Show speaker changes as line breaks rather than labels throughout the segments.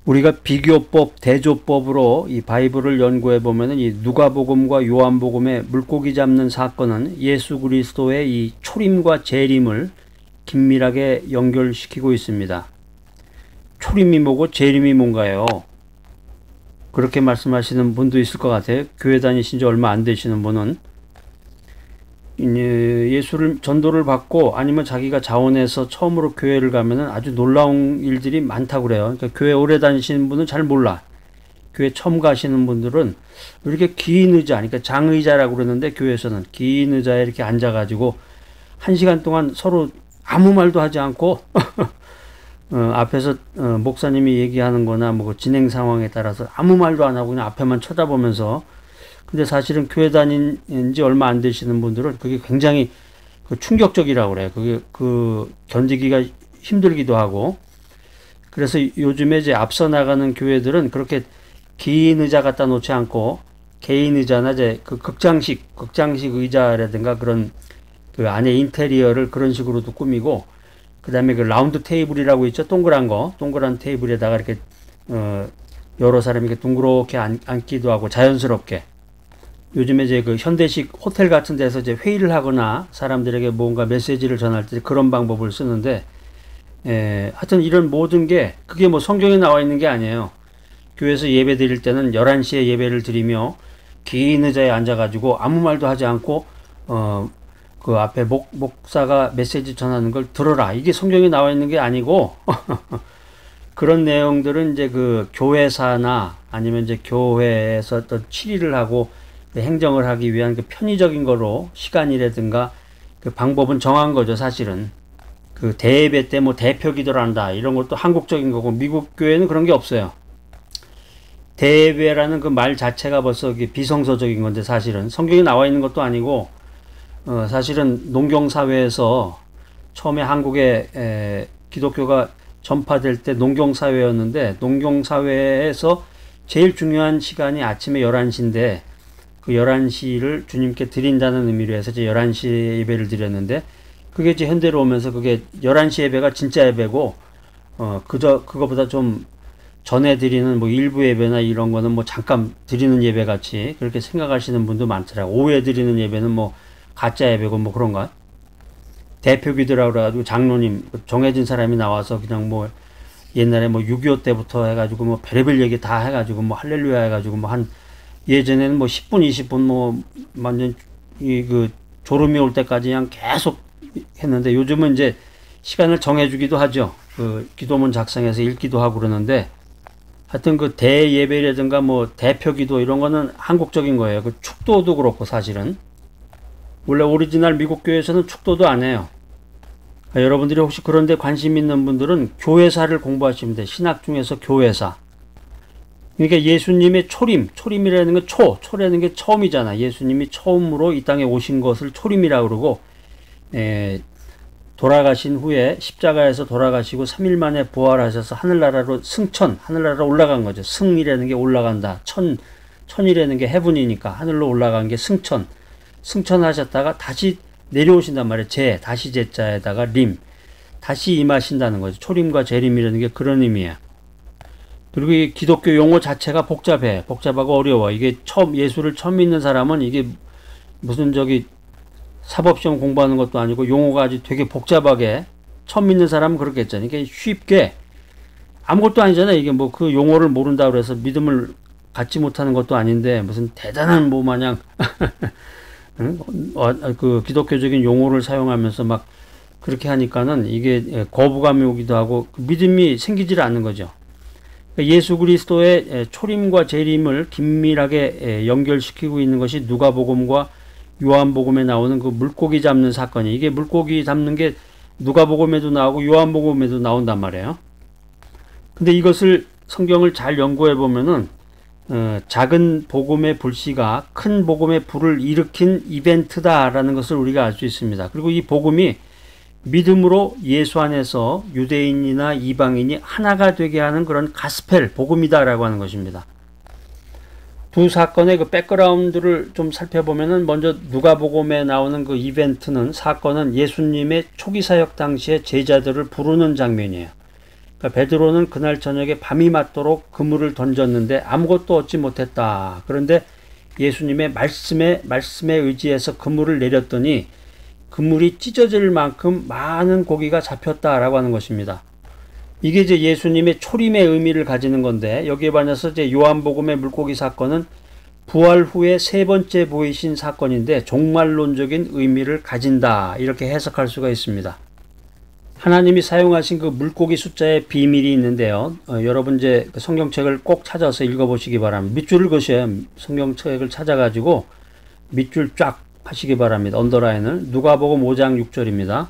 우리가 비교법, 대조법으로 이 바이블을 연구해 보면은 이 누가복음과 요한복음의 물고기 잡는 사건은 예수 그리스도의 이 초림과 재림을 긴밀하게 연결시키고 있습니다. 초림이 뭐고 재림이 뭔가요? 그렇게 말씀하시는 분도 있을 것 같아요. 교회 다니신 지 얼마 안 되시는 분은 예수를 전도를 받고 아니면 자기가 자원해서 처음으로 교회를 가면은 아주 놀라운 일들이 많다고 그래요. 그러니까 교회 오래 다니시는 분은 잘 몰라. 교회 처음 가시는 분들은 이렇게 긴 의자, 그러니까 장의자라고 그러는데 교회에서는 긴 의자에 이렇게 앉아가지고 1시간 동안 서로 아무 말도 하지 않고 앞에서 목사님이 얘기하는 거나 뭐 진행 상황에 따라서 아무 말도 안 하고 그냥 앞에만 쳐다보면서, 근데 사실은 교회 다닌 지 얼마 안 되시는 분들은 그게 굉장히 충격적이라고 그래요. 그게 견디기가 힘들기도 하고. 그래서 요즘에 이제 앞서 나가는 교회들은 그렇게 긴 의자 갖다 놓지 않고 개인 의자나 이제 극장식 의자라든가 그런 그 안에 인테리어를 그런 식으로도 꾸미고, 그 다음에 그 라운드 테이블이라고 있죠. 동그란 테이블에다가 이렇게 여러 사람이 이렇게 둥그렇게 앉기도 하고 자연스럽게. 요즘에 이제 그 현대식 호텔 같은 데서 이제 회의를 하거나 사람들에게 뭔가 메시지를 전할 때 그런 방법을 쓰는데, 하여튼 이런 모든 게 그게 뭐 성경에 나와 있는 게 아니에요. 교회에서 예배 드릴 때는 11시에 예배를 드리며 긴 의자에 앉아가지고 아무 말도 하지 않고 그 앞에 목사가 메시지 전하는 걸 들어라. 이게 성경에 나와 있는 게 아니고 그런 내용들은 이제 그 교회사나 아니면 이제 교회에서 어떤 치리를 하고 행정을 하기 위한 그 편의적인 거로 시간이라든가 그 방법은 정한 거죠. 사실은 그 대예배 때 뭐 대표 기도를 한다 이런 것도 한국적인 거고, 미국 교회는 그런 게 없어요. 대예배라는 그 말 자체가 벌써 비성서적인 건데 사실은 성경에 나와 있는 것도 아니고, 사실은 농경사회에서 처음에 한국에 기독교가 전파될 때 농경사회였는데, 농경사회에서 제일 중요한 시간이 아침에 11시인데 그 11시를 주님께 드린다는 의미로 해서 이제 11시에 예배를 드렸는데, 그게 이제 현대로 오면서 그게 11시 예배가 진짜 예배고, 그거보다 좀 전에 드리는 뭐 일부 예배나 이런 거는 뭐 잠깐 드리는 예배 같이 그렇게 생각하시는 분도 많더라고요. 오후에 드리는 예배는 뭐 가짜 예배고 뭐 그런가? 대표 기도라고 그래가지고 장로님, 정해진 사람이 나와서 그냥 뭐 옛날에 뭐 6.25 때부터 해가지고 뭐 별의별 얘기 다 해가지고 뭐 할렐루야 해가지고 뭐 한 예전에는 뭐 10분, 20분 뭐 완전 그 졸음이 올 때까지 그냥 계속 했는데, 요즘은 이제 시간을 정해주기도 하죠. 그 기도문 작성해서 읽기도 하고 그러는데, 하여튼 그 대예배라든가 뭐 대표 기도 이런 거는 한국적인 거예요. 그 축도도 그렇고 사실은. 원래 오리지널 미국 교회에서는 축도도 안 해요. 여러분들이 혹시 그런 데 관심 있는 분들은 교회사를 공부하시면 돼요. 신학 중에서 교회사. 그러니까 예수님의 초림이라는 건 초라는 게 처음이잖아. 예수님이 처음으로 이 땅에 오신 것을 초림이라고 그러고, 돌아가신 후에 십자가에서 돌아가시고 3일 만에 부활하셔서 하늘나라로 하늘나라로 올라간 거죠. 승이라는 게 올라간다. 천이라는 게 해분이니까 하늘로 올라간 게 승천하셨다가 다시 내려오신단 말이에요. 다시 제자에다가 다시 임하신다는 거죠. 초림과 재림이라는 게 그런 의미예요. 그리고 이 기독교 용어 자체가 복잡하고 어려워. 이게 예수를 처음 믿는 사람은 이게 무슨 사법시험 공부하는 것도 아니고 용어가 아주 되게 복잡하게, 처음 믿는 사람은 그렇겠죠. 이게 쉽게 아무것도 아니잖아요. 이게 뭐 그 용어를 모른다고 그래서 믿음을 갖지 못하는 것도 아닌데 무슨 대단한 뭐 마냥 그 기독교적인 용어를 사용하면서 막 그렇게 하니까는 이게 거부감이 오기도 하고 믿음이 생기질 않는 거죠. 예수 그리스도의 초림과 재림을 긴밀하게 연결시키고 있는 것이 누가복음과 요한복음에 나오는 그 물고기 잡는 사건이, 이게 물고기 잡는 게 누가복음에도 나오고 요한복음에도 나온단 말이에요. 근데 이것을 성경을 잘 연구해 보면은 작은 복음의 불씨가 큰 복음의 불을 일으킨 이벤트다라는 것을 우리가 알 수 있습니다. 그리고 이 복음이 믿음으로 예수 안에서 유대인이나 이방인이 하나가 되게 하는 그런 가스펠 복음이다라고 하는 것입니다. 두 사건의 그 백그라운드를 좀 살펴보면은, 먼저 누가복음에 나오는 그 사건은 예수님의 초기 사역 당시에 제자들을 부르는 장면이에요. 그러니까 그러니까 베드로는 그날 저녁에 밤이 맞도록 그물을 던졌는데 아무것도 얻지 못했다. 그런데 예수님의 말씀에 의지해서 그물을 내렸더니 그물이 찢어질 만큼 많은 고기가 잡혔다라고 하는 것입니다. 이게 이제 예수님의 초림의 의미를 가지는 건데, 여기에 반해서 이제 요한복음의 물고기 사건은 부활 후에 세 번째 보이신 사건인데 종말론적인 의미를 가진다, 이렇게 해석할 수가 있습니다. 하나님이 사용하신 그 물고기 숫자에 비밀이 있는데요. 여러분 이제 성경책을 꼭 찾아서 읽어보시기 바랍니다. 밑줄을 그으셔야 성경책을 찾아가지고 밑줄 쫙 하시기 바랍니다. 언더라인을. 누가복음 5장 6절입니다.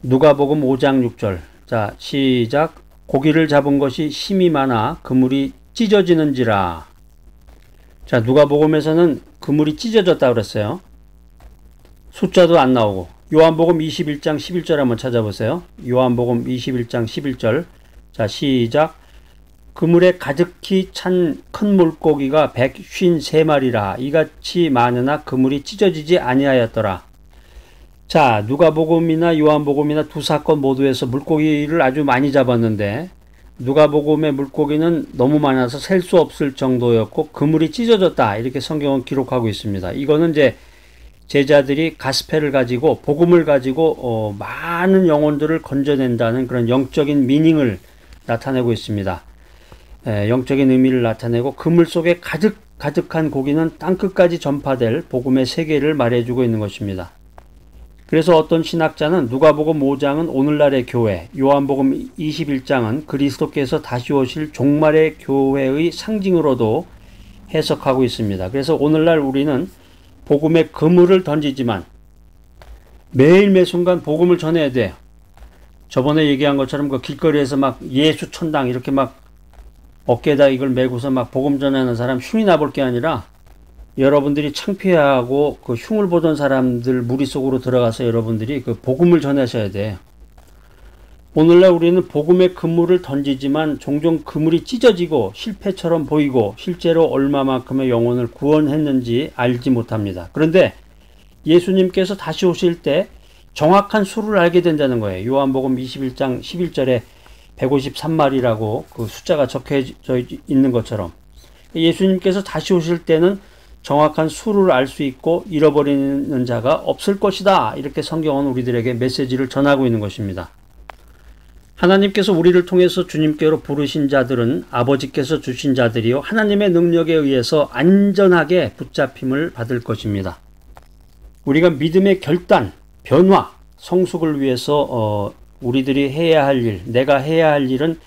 누가복음 5장 6절. 자, 시작. 고기를 잡은 것이 힘이 많아 그물이 찢어지는지라. 자, 누가복음에서는 그물이 찢어졌다 그랬어요. 숫자도 안 나오고. 요한복음 21장 11절 한번 찾아보세요. 요한복음 21장 11절. 자, 시작. 그물에 가득히 찬 큰 물고기가 153마리라. 이같이 많으나 그물이 찢어지지 아니하였더라. 자, 누가복음이나 요한복음이나 두 사건 모두에서 물고기를 아주 많이 잡았는데, 누가복음의 물고기는 너무 많아서 셀 수 없을 정도였고 그물이 찢어졌다, 이렇게 성경은 기록하고 있습니다. 이거는 이제 제자들이 가스펠을 가지고 복음을 가지고 많은 영혼들을 건져낸다는 그런 영적인 미닝을 나타내고 있습니다. 영적인 의미를 나타내고 그물 속에 가득한 고기는 땅끝까지 전파될 복음의 세계를 말해주고 있는 것입니다. 그래서 어떤 신학자는 누가복음 5장은 오늘날의 교회, 요한복음 21장은 그리스도께서 다시 오실 종말의 교회의 상징으로도 해석하고 있습니다. 그래서 오늘날 우리는 복음의 그물을 던지지만 매일 매순간 복음을 전해야 돼요. 저번에 얘기한 것처럼 그 길거리에서 막 예수 천당 이렇게 막 어깨에다 이걸 메고서 막 복음 전하는 사람 흉이 나볼 게 아니라, 여러분들이 창피하고 그 흉을 보던 사람들 무리 속으로 들어가서 여러분들이 그 복음을 전하셔야 돼요. 오늘날 우리는 복음의 그물을 던지지만 종종 그물이 찢어지고 실패처럼 보이고 실제로 얼마만큼의 영혼을 구원했는지 알지 못합니다. 그런데 예수님께서 다시 오실 때 정확한 수를 알게 된다는 거예요. 요한복음 21장 11절에 153마리라고 그 숫자가 적혀져 있는 것처럼 예수님께서 다시 오실 때는 정확한 수를 알 수 있고 잃어버리는 자가 없을 것이다, 이렇게 성경은 우리들에게 메시지를 전하고 있는 것입니다. 하나님께서 우리를 통해서 주님께로 부르신 자들은 아버지께서 주신 자들이요 하나님의 능력에 의해서 안전하게 붙잡힘을 받을 것입니다. 우리가 믿음의 결단, 변화, 성숙을 위해서 우리들이 해야 할 일, 내가 해야 할 일은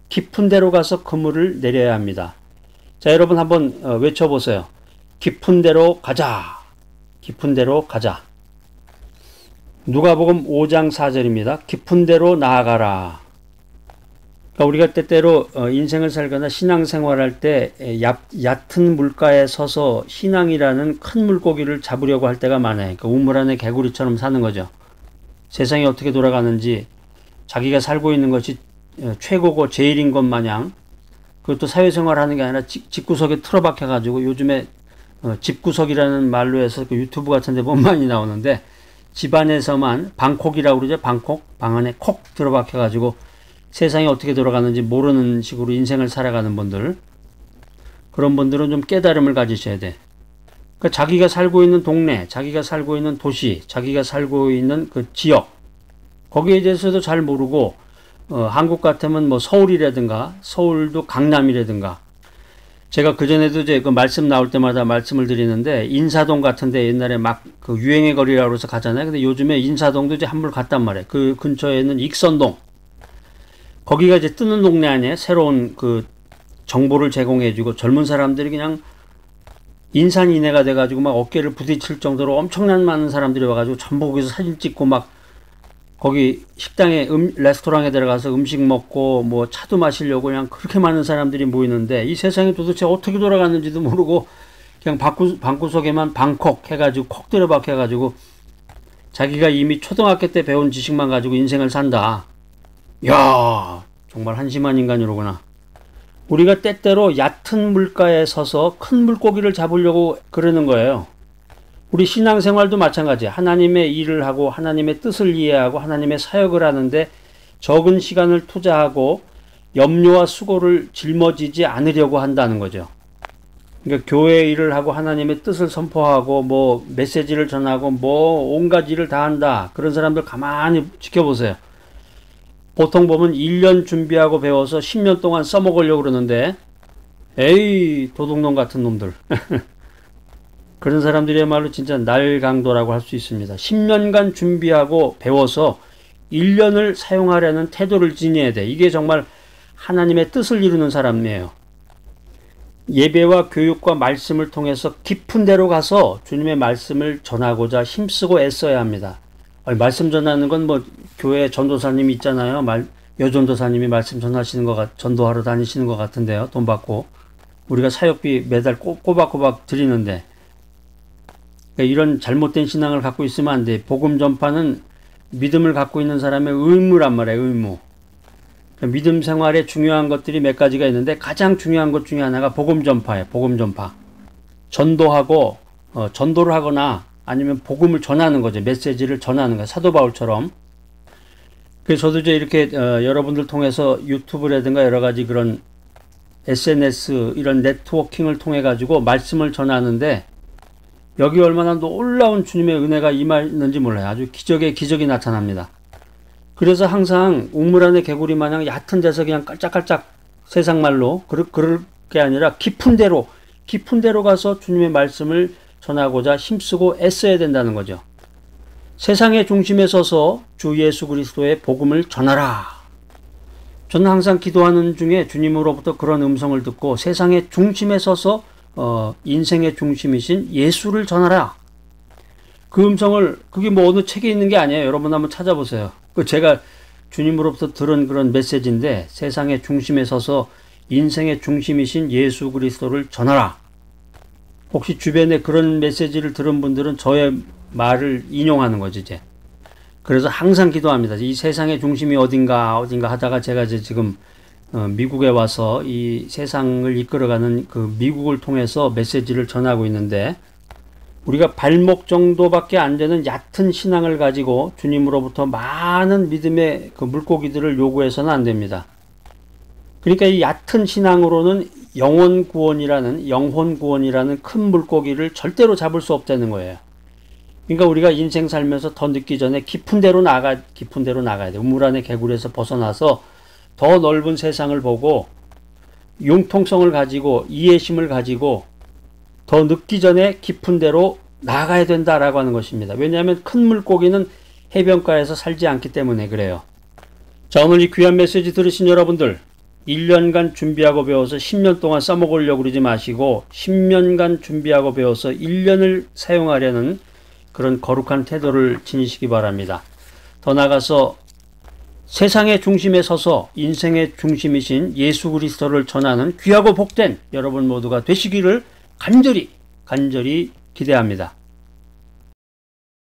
깊은 데로 가서 그물을 내려야 합니다. 자, 여러분 한번 외쳐보세요. 깊은 데로 가자. 깊은 데로 가자. 누가복음 5장 4절입니다. 깊은 데로 나아가라. 그러니까 우리가 때때로 인생을 살거나 신앙생활할 때 얕은 물가에 서서 신앙이라는 큰 물고기를 잡으려고 할 때가 많아요. 그러니까 우물 안에 개구리처럼 사는 거죠. 세상이 어떻게 돌아가는지 자기가 살고 있는 것이 최고고 제일인 것 마냥, 그것도 사회생활하는 게 아니라 집구석에 틀어박혀가지고, 요즘에 집구석이라는 말로 해서 그 유튜브 같은 데 보면 많이 나오는데, 집안에서만 방콕이라고 그러죠. 방콕. 방 안에 콕 들어박혀가지고 세상이 어떻게 돌아가는지 모르는 식으로 인생을 살아가는 분들, 그런 분들은 좀 깨달음을 가지셔야 돼. 그러니까 자기가 살고 있는 동네, 자기가 살고 있는 도시, 자기가 살고 있는 그 지역, 거기에 대해서도 잘 모르고, 한국 같으면 뭐 서울이라든가, 서울도 강남이라든가, 제가 그전에도 이제 그 말씀 나올 때마다 말씀을 드리는데, 인사동 같은데 옛날에 막 그 유행의 거리라고 해서 가잖아요. 근데 요즘에 인사동도 이제 한물 갔단 말이에요. 그 근처에 있는 익선동. 거기가 이제 뜨는 동네 아니에요. 새로운 그 정보를 제공해주고 젊은 사람들이 그냥 인산인해가 돼가지고 막 어깨를 부딪힐 정도로 엄청난 많은 사람들이 와가지고 전부 거기서 사진 찍고 막 거기 식당에 레스토랑에 들어가서 음식 먹고 뭐 차도 마시려고 그냥 그렇게 많은 사람들이 모이는데, 이 세상이 도대체 어떻게 돌아가는지도 모르고 그냥 방구석에만 방콕 해가지고 콕 들어박혀가지고 자기가 이미 초등학교 때 배운 지식만 가지고 인생을 산다. 야, 정말 한심한 인간이로구나. 우리가 때때로 얕은 물가에 서서 큰 물고기를 잡으려고 그러는 거예요. 우리 신앙생활도 마찬가지야. 하나님의 일을 하고 하나님의 뜻을 이해하고 하나님의 사역을 하는데 적은 시간을 투자하고 염려와 수고를 짊어지지 않으려고 한다는 거죠. 그러니까 교회 일을 하고 하나님의 뜻을 선포하고 뭐 메시지를 전하고 뭐 온갖 일을 다 한다. 그런 사람들 가만히 지켜보세요. 보통 보면 1년 준비하고 배워서 10년 동안 써먹으려고 그러는데 에이 도둑놈 같은 놈들. 그런 사람들이야말로 진짜 날강도라고 할 수 있습니다. 10년간 준비하고 배워서 1년을 사용하려는 태도를 지녀야 돼. 이게 정말 하나님의 뜻을 이루는 사람이에요. 예배와 교육과 말씀을 통해서 깊은 데로 가서 주님의 말씀을 전하고자 힘쓰고 애써야 합니다. 말씀 전하는 건 뭐 교회 전도사님이 있잖아요. 여전도사님이 말씀 전도하러 다니시는 것 같은데요. 돈 받고 우리가 사역비 매달 꼬박꼬박 드리는데, 그러니까 이런 잘못된 신앙을 갖고 있으면 안 돼. 복음 전파는 믿음을 갖고 있는 사람의 의무란 말이에요. 의무. 믿음 생활에 중요한 것들이 몇 가지가 있는데 가장 중요한 것 중에 하나가 복음 전파예요. 복음 전파. 전도하고 전도를 하거나 아니면 복음을 전하는 거죠. 메시지를 전하는 거예요. 사도 바울처럼. 그래서 저도 이제 이렇게 여러분들 통해서 유튜브라든가 여러 가지 그런 SNS 이런 네트워킹을 통해 가지고 말씀을 전하는데 여기 얼마나 놀라운 주님의 은혜가 임하는지 몰라요. 아주 기적의 기적이 나타납니다. 그래서 항상 우물 안의 개구리 마냥 얕은 데서 그냥 깔짝깔짝 세상 말로 그럴 게 아니라 깊은 데로 가서 주님의 말씀을 전하고자 힘쓰고 애써야 된다는 거죠. 세상의 중심에 서서 주 예수 그리스도의 복음을 전하라. 저는 항상 기도하는 중에 주님으로부터 그런 음성을 듣고 세상의 중심에 서서 인생의 중심이신 예수를 전하라. 그 음성을 그게 뭐 어느 책에 있는 게 아니에요. 여러분 한번 찾아보세요. 제가 주님으로부터 들은 그런 메시지인데 세상의 중심에 서서 인생의 중심이신 예수 그리스도를 전하라. 혹시 주변에 그런 메시지를 들은 분들은 저의 말을 인용하는 거지 이제. 그래서 항상 기도합니다. 이 세상의 중심이 어딘가 하다가 제가 이제 지금 미국에 와서 이 세상을 이끌어가는 그 미국을 통해서 메시지를 전하고 있는데 우리가 발목 정도밖에 안 되는 얕은 신앙을 가지고 주님으로부터 많은 믿음의 그 물고기들을 요구해서는 안 됩니다. 그러니까 이 얕은 신앙으로는 영혼 구원이라는 큰 물고기를 절대로 잡을 수 없다는 거예요. 그러니까 우리가 인생 살면서 더 늦기 전에 깊은 데로 나가야 돼. 우물 안의 개구리에서 벗어나서 더 넓은 세상을 보고 융통성을 가지고 이해심을 가지고 더 늦기 전에 깊은 데로 나가야 된다라고 하는 것입니다. 왜냐하면 큰 물고기는 해변가에서 살지 않기 때문에 그래요. 자, 오늘 이 귀한 메시지 들으신 여러분들 1년간 준비하고 배워서 10년 동안 써먹으려고 그러지 마시고 10년간 준비하고 배워서 1년을 사용하려는 그런 거룩한 태도를 지니시기 바랍니다. 더 나아가서 세상의 중심에 서서 인생의 중심이신 예수 그리스도를 전하는 귀하고 복된 여러분 모두가 되시기를 간절히 기대합니다.